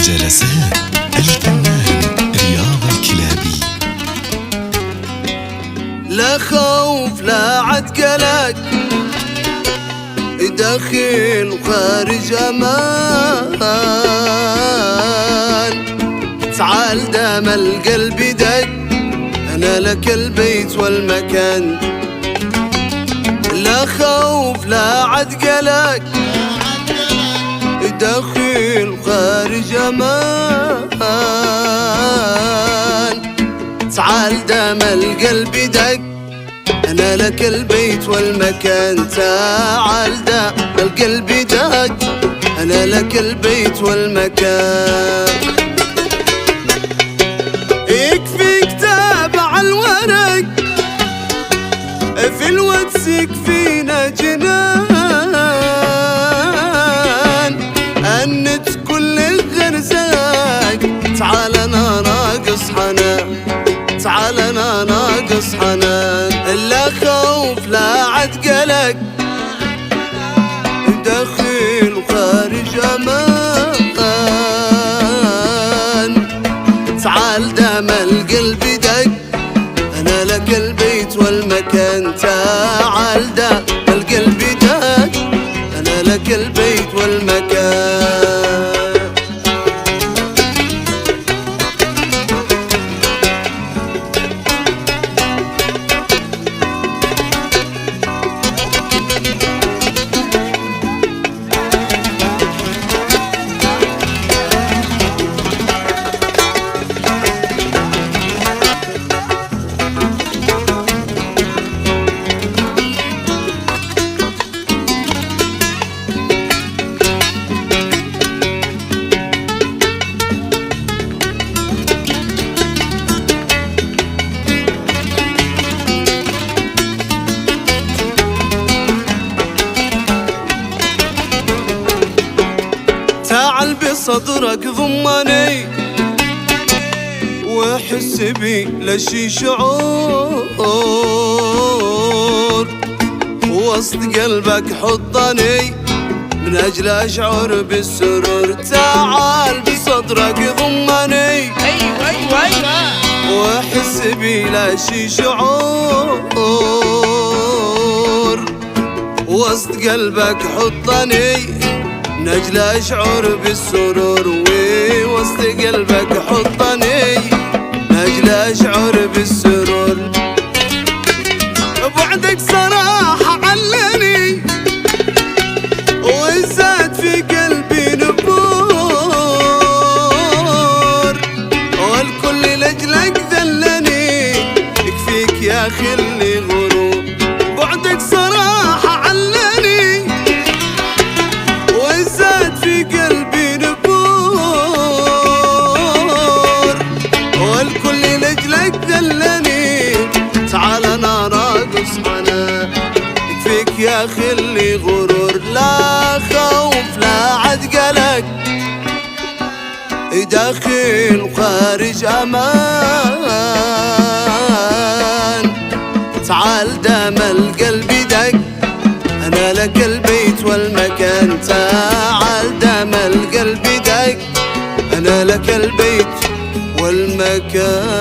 جلسات الفنان رياض الكلابي. لا خوف لا عتقلق، داخل وخارج امان. تعال دام القلب دق، انا لك البيت والمكان. لا خوف لا عتقلق، داخل وخارج امان. تعال دام القلب دق، أنا لك البيت والمكان. تعال دام القلب دق، أنا لك البيت والمكان. يكفيك تابع الورق، في الواتس يكفينا جنان. أنت كل الغرزاق، تعال أنا ناقص حنان، تعال أنا ناقص حنان. لا خوف لا عتقلق، داخل وخارج امان. تعال دام القلب دق، انا لك البيت والمكان. تعال دام القلب دق، انا لك البيت والمكان. تعال بصدرك ضمني، وحس بي لشي شعور. وسط قلبك حطني، من أجل أشعر بالسرور. تعال بصدرك ضمني، وحس بي لشي شعور. وسط قلبك حطني، من أجل أشعر بالسرور. ووسط قلبك حطني، من أجل أشعر بالسرور. بعدك صراحة علني، وزاد في قلبي نفور. والكل لأجلك ذلني، يكفيك يا خلي غرور. بعدك صراحة علني، وزاد في قلبي نفور. والكل لأجلك ذلني، تعال أنا ناقص حنان. يكفيك يا خلي غرور. لا خوف لا عتقلق، داخل وخارج امان. تعال دام القلب دق، أنا لك البيت والمكان. تعال دام القلب دق، أنا لك البيت والمكان.